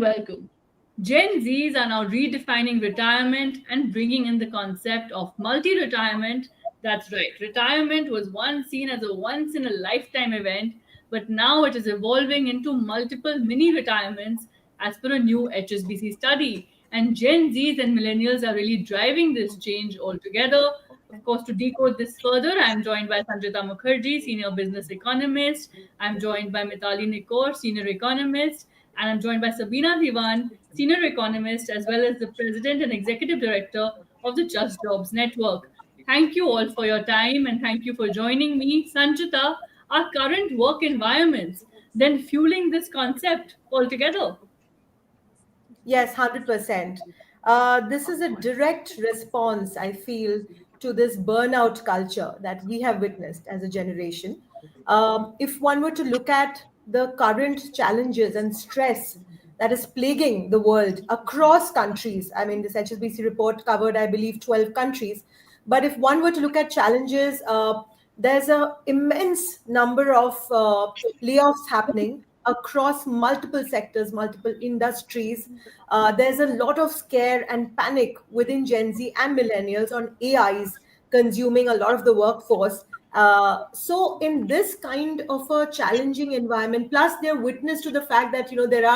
welcome. Gen Zs are now redefining retirement and bringing in the concept of multi retirement. That's right, retirement was once seen as a once in a lifetime event, but now it is evolving into multiple mini retirements as per a new HSBC study. And Gen Zs and millennials are really driving this change altogether. Of course, to decode this further, I'm joined by Sanchita Mukherji, Senior Business Economist. I'm joined by Mitali Nikore, Senior Economist. And I'm joined by Sabina Dewan, Senior Economist, as well as the President and Executive Director of the JustJobs Network. Thank you all for your time and thank you for joining me. Sanchita, our current work environments, then fueling this concept altogether. Yes, 100%. This is a direct response, I feel, to this burnout culture that we have witnessed as a generation. If one were to look at the current challenges and stress that is plaguing the world across countries, I mean, this HSBC report covered, I believe, 12 countries. But if one were to look at challenges, there's an immense number of layoffs happening across multiple sectors, multiple industries. There's a lot of scare and panic within Gen Z and millennials on AIs consuming a lot of the workforce. So in this kind of a challenging environment, plus they're witness to the fact that, there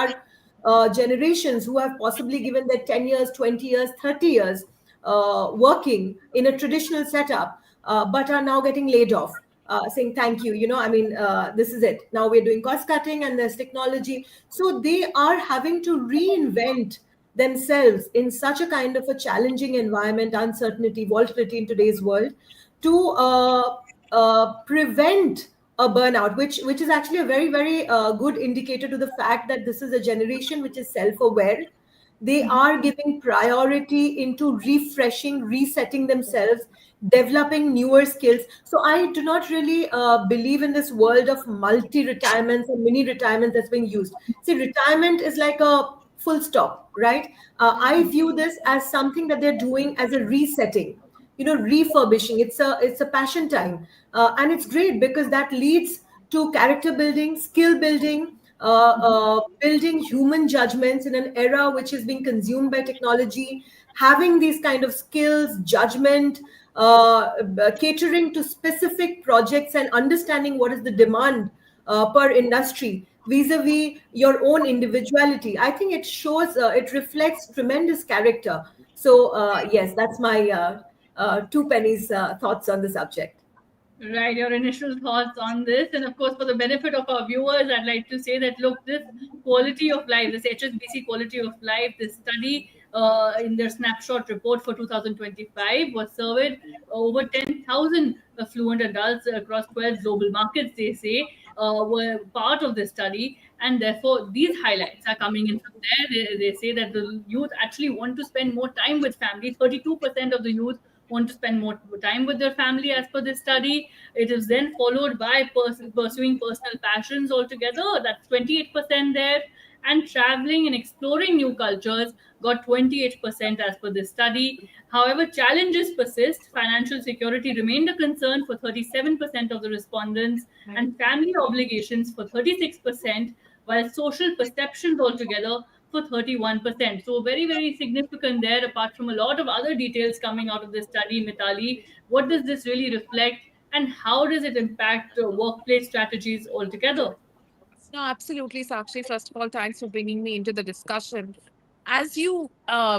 are generations who have possibly given their 10 years, 20 years, 30 years working in a traditional setup, but are now getting laid off, saying thank you. This is it. Now we're doing cost cutting and there's technology. So they are having to reinvent themselves in such a kind of a challenging environment, uncertainty, volatility in today's world, to prevent a burnout, which is actually a very, very good indicator to the fact that this is a generation which is self-aware. They are giving priority into refreshing, resetting themselves, developing newer skills. So I do not really believe in this world of multi-retirements and mini retirement that's being used. See, retirement is like a full stop, right? I view this as something that they're doing as a resetting, refurbishing. It's a passion time, and it's great because that leads to character building, skill building, building human judgments in an era which is being consumed by technology. Having these kind of skills, judgment, catering to specific projects and understanding what is the demand per industry vis-a-vis your own individuality. I think it shows, it reflects tremendous character. So yes, that's my two pennies thoughts on the subject. Right, your initial thoughts on this. And of course, for the benefit of our viewers, I'd like to say that look, this quality of life, this HSBC quality of life, this study in their snapshot report for 2025 was surveyed over 10,000 affluent adults across 12 global markets, they say, were part of this study. And therefore, these highlights are coming in from there. They say that the youth actually want to spend more time with family. 32% of the youth want to spend more time with their family as per this study. It is then followed by pursuing personal passions altogether. That's 28% there. And traveling and exploring new cultures got 28% as per this study. However, challenges persist. Financial security remained a concern for 37% of the respondents, and family obligations for 36%, while social perceptions altogether for 31%. So very, very significant there, apart from a lot of other details coming out of this study, Mitali. What does this really reflect and how does it impact workplace strategies altogether? No, absolutely, Sakshi. First of all, thanks for bringing me into the discussion. As you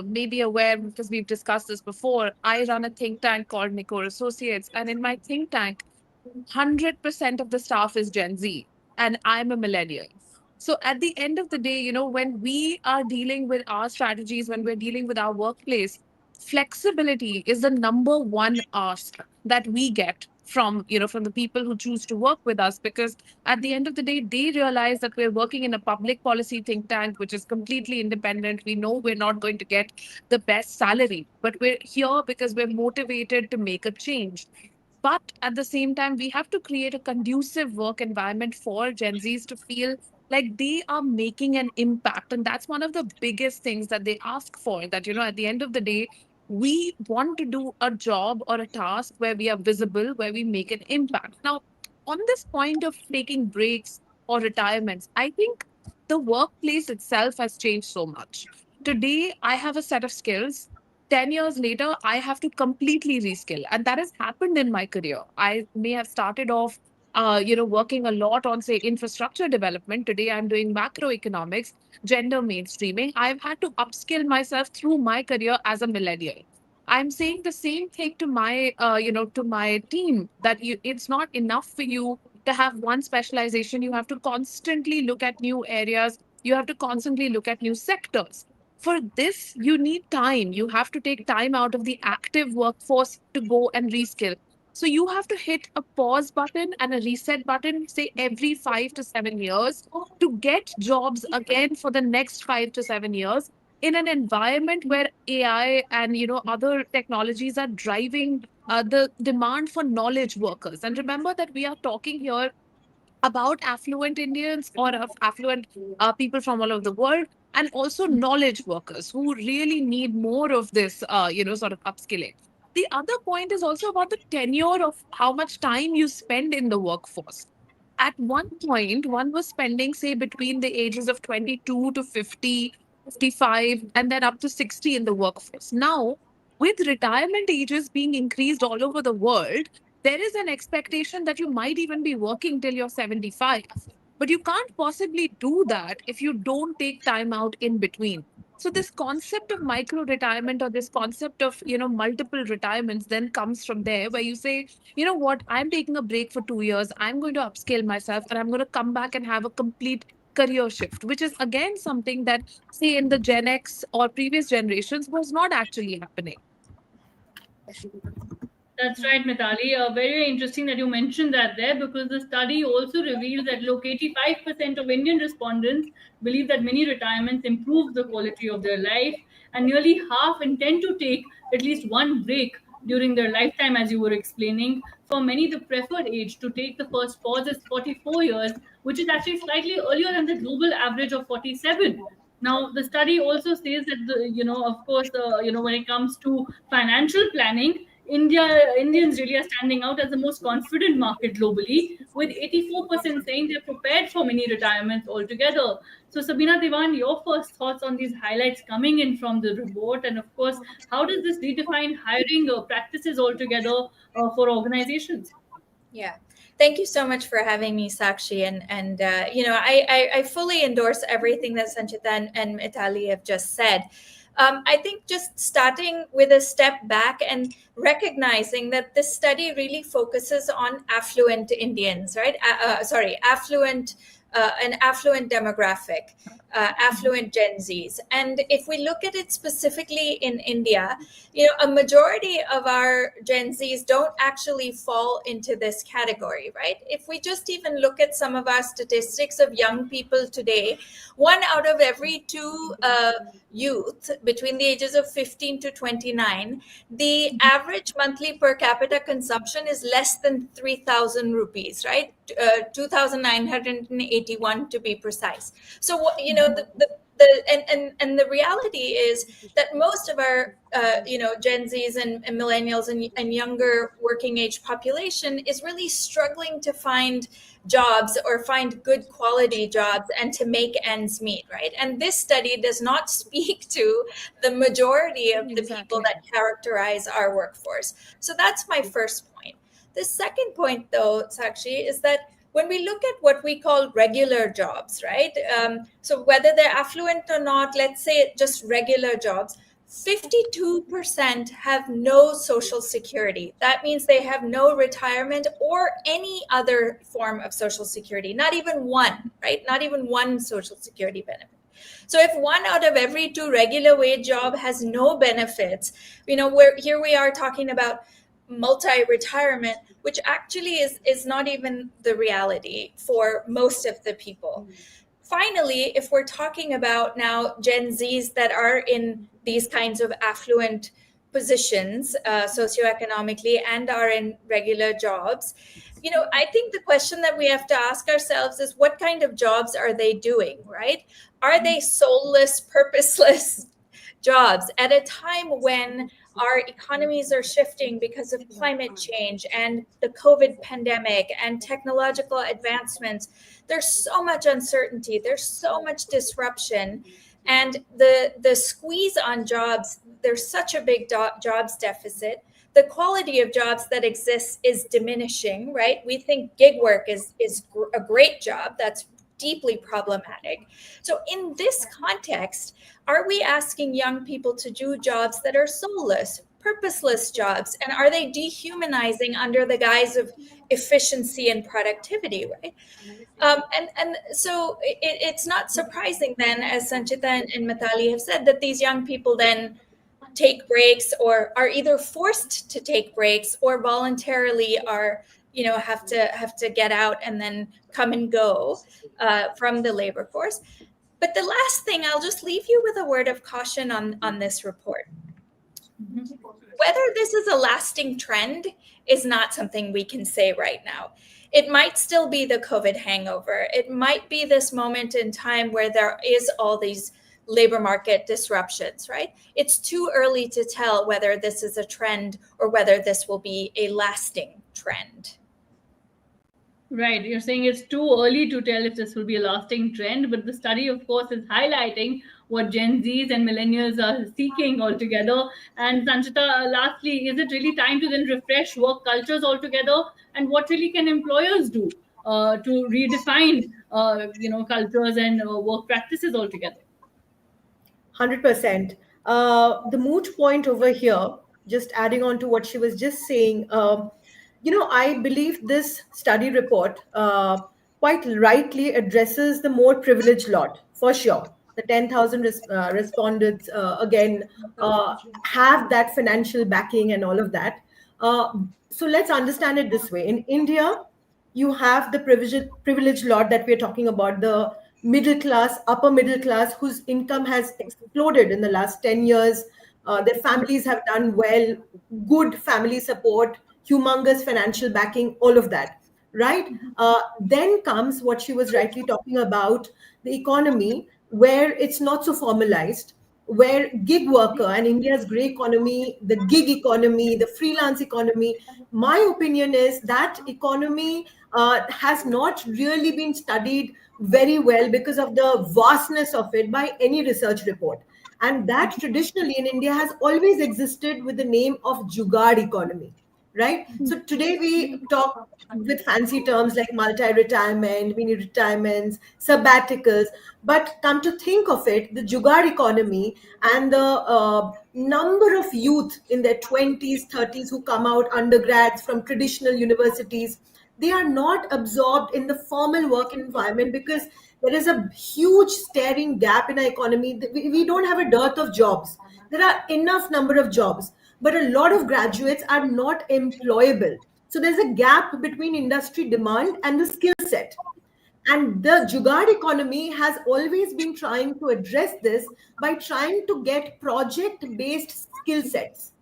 may be aware, because we've discussed this before, I run a think tank called Nikore Associates. And in my think tank, 100% of the staff is Gen Z, and I'm a millennial. So at the end of the day, when we are dealing with our strategies, when we're dealing with our workplace, flexibility is the number one ask that we get from the people who choose to work with us, because at the end of the day, they realize that we're working in a public policy think tank which is completely independent. We know we're not going to get the best salary, but we're here because we're motivated to make a change. But at the same time, we have to create a conducive work environment for Gen Zs to feel like they are making an impact. And that's one of the biggest things that they ask for, that, at the end of the day, we want to do a job or a task where we are visible, where we make an impact. Now, on this point of taking breaks or retirements, I think the workplace itself has changed so much. Today, I have a set of skills. 10 years later, I have to completely reskill. And that has happened in my career. I may have started off, working a lot on, say, infrastructure development. Today, I'm doing macroeconomics, gender mainstreaming. I've had to upskill myself through my career as a millennial. I'm saying the same thing to my team, that it's not enough for you to have one specialization. You have to constantly look at new areas. You have to constantly look at new sectors. For this, you need time. You have to take time out of the active workforce to go and reskill. So you have to hit a pause button and a reset button, say every 5 to 7 years, to get jobs again for the next 5 to 7 years in an environment where AI and other technologies are driving the demand for knowledge workers. And remember that we are talking here about affluent Indians or of affluent people from all over the world, and also knowledge workers who really need more of this, sort of upskilling. The other point is also about the tenure of how much time you spend in the workforce. At one point, one was spending, say, between the ages of 22 to 50, 55, and then up to 60 in the workforce. Now, with retirement ages being increased all over the world, there is an expectation that you might even be working till you're 75. But you can't possibly do that if you don't take time out in between. So this concept of micro retirement, or this concept of multiple retirements, then comes from there, where you say, you know what, I'm taking a break for 2 years, I'm going to upscale myself, and I'm going to come back and have a complete career shift, which is again something that, say, in the Gen X or previous generations was not actually happening. That's right, Mitali. Very interesting that you mentioned that there, because the study also reveals that look, 85% of Indian respondents believe that mini retirements improve the quality of their life, and nearly half intend to take at least one break during their lifetime, as you were explaining. For many, the preferred age to take the first pause is 44 years, which is actually slightly earlier than the global average of 47. Now, the study also says that of course, when it comes to financial planning, Indians really are standing out as the most confident market globally, with 84% saying they're prepared for mini retirements altogether. So, Sabina, Dewan, your first thoughts on these highlights coming in from the report, and of course, how does this redefine hiring practices altogether for organizations? Yeah. Thank you so much for having me, Sakshi. And I fully endorse everything that Sanchita and Mitali have just said. I think just starting with a step back and recognizing that this study really focuses on affluent Indians, right? An affluent demographic, affluent Gen Zs. And if we look at it specifically in India, a majority of our Gen Zs don't actually fall into this category, right? If we just even look at some of our statistics of young people today, 1 out of every 2 youth between the ages of 15 to 29, the average monthly per capita consumption is less than 3,000 rupees, right? 2,981 to be precise. So, the reality is that most of our Gen Zs and millennials and younger working age population is really struggling to find jobs or find good quality jobs and to make ends meet, right? And this study does not speak to the majority of the people Exactly. that characterize our workforce. So that's my first point. The second point, though, Sakshi, is that when we look at what we call regular jobs, right? So whether they're affluent or not, let's say just regular jobs, 52% have no social security. That means they have no retirement or any other form of social security, not even one, right? Not even one social security benefit. So if 1 out of every 2 regular wage job has no benefits, here we are talking about multi-retirement, which actually is not even the reality for most of the people. Finally, if we're talking about now Gen Zs that are in these kinds of affluent positions socioeconomically and are in regular jobs, I think the question that we have to ask ourselves is, what kind of jobs are they doing, right? Are they soulless, purposeless jobs at a time when our economies are shifting because of climate change and the COVID pandemic and technological advancements. There's so much uncertainty, there's so much disruption, and the squeeze on jobs, there's such a big jobs deficit. The quality of jobs that exists is diminishing, right? We think gig work is a great job. That's deeply problematic. So in this context, are we asking young people to do jobs that are soulless, purposeless jobs? And are they dehumanizing under the guise of efficiency and productivity, right? And so it's not surprising then, as Sanchita and Mitali have said, that these young people then take breaks or are either forced to take breaks or voluntarily are, have to get out and then come and go from the labor force. But the last thing, I'll just leave you with a word of caution on this report. Whether this is a lasting trend is not something we can say right now. It might still be the COVID hangover. It might be this moment in time where there is all these labor market disruptions, right? It's too early to tell whether this is a trend or whether this will be a lasting trend. Right. You're saying it's too early to tell if this will be a lasting trend, but the study, of course, is highlighting what Gen Zs and millennials are seeking altogether. And Sanchita, lastly, is it really time to then refresh work cultures altogether? And what really can employers do to redefine, cultures and work practices altogether? 100%. The moot point over here, just adding on to what she was just saying, I believe this study report quite rightly addresses the more privileged lot, for sure. The 10,000 respondents, again, have that financial backing and all of that. So let's understand it this way. In India, you have the privileged lot that we're talking about, the middle class, upper middle class, whose income has exploded in the last 10 years. Their families have done well, good family support, humongous financial backing, all of that, right? Then comes what she was rightly talking about, the economy, where it's not so formalized, where gig worker and India's grey economy, the gig economy, the freelance economy, my opinion is that economy has not really been studied very well because of the vastness of it by any research report. And that traditionally in India has always existed with the name of Jugaad economy, right? So today we talk with fancy terms like multi-retirement, mini retirements, sabbaticals, but come to think of it, the Jugaad economy and the number of youth in their 20s, 30s who come out undergrads from traditional universities, they are not absorbed in the formal work environment because there is a huge staring gap in our economy. We don't have a dearth of jobs. There are enough number of jobs, but a lot of graduates are not employable. So there's a gap between industry demand and the skill set. And the Jugaad economy has always been trying to address this by trying to get project-based skill sets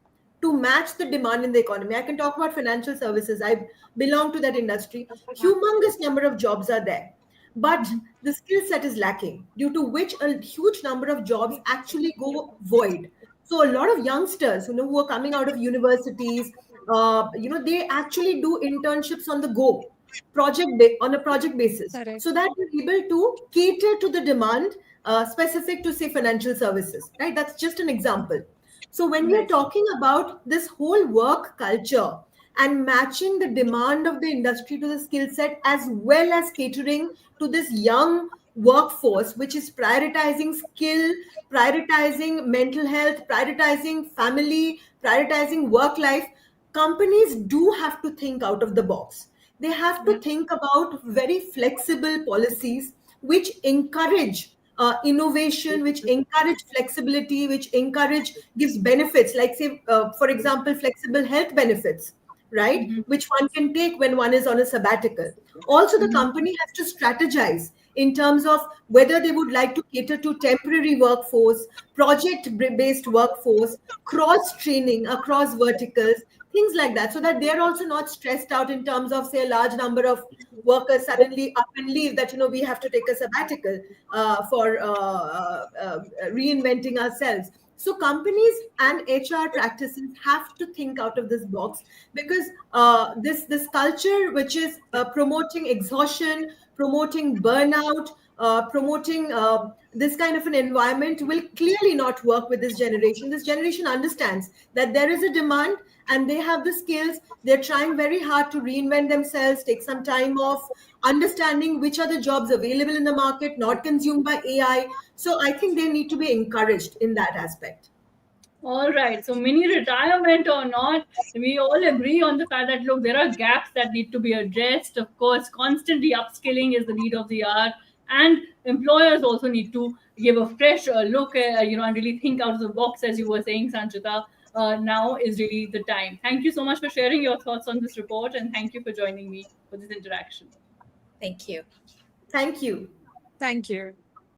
to match the demand in the economy. I can talk about financial services. I belong to that industry. Humongous number of jobs are there, but the skill set is lacking, due to which a huge number of jobs actually go void. So a lot of youngsters, who are coming out of universities, they actually do internships on the go, on a project basis, Correct. so that we're able to cater to the demand specific to, say, financial services, right? That's just an example. So when we are talking about this whole work culture and matching the demand of the industry to the skill set, as well as catering to this young workforce, which is prioritizing skill, prioritizing mental health, prioritizing family, prioritizing work life, companies do have to think out of the box. They have to think about very flexible policies which encourage innovation, which encourage flexibility, which gives benefits, like, say, for example, flexible health benefits, right? Which one can take when one is on a sabbatical. Also, the company has to strategize in terms of whether they would like to cater to temporary workforce, project-based workforce, cross-training across verticals, things like that, so that they're also not stressed out in terms of, say, a large number of workers suddenly up and leave, that we have to take a sabbatical for reinventing ourselves. So companies and HR practices have to think out of this box, because this culture which is promoting exhaustion, promoting burnout, promoting this kind of an environment will clearly not work with this generation. This generation understands that there is a demand and they have the skills. They're trying very hard to reinvent themselves, take some time off, understanding which are the jobs available in the market, not consumed by AI. So I think they need to be encouraged in that aspect. All right. So, mini retirement or not, we all agree on the fact that, look, there are gaps that need to be addressed. Of course, constantly upskilling is the need of the hour, and employers also need to give a fresh look, and really think out of the box, as you were saying, Sanchita. Now is really the time. Thank you so much for sharing your thoughts on this report, and thank you for joining me for this interaction. Thank you. Thank you. Thank you.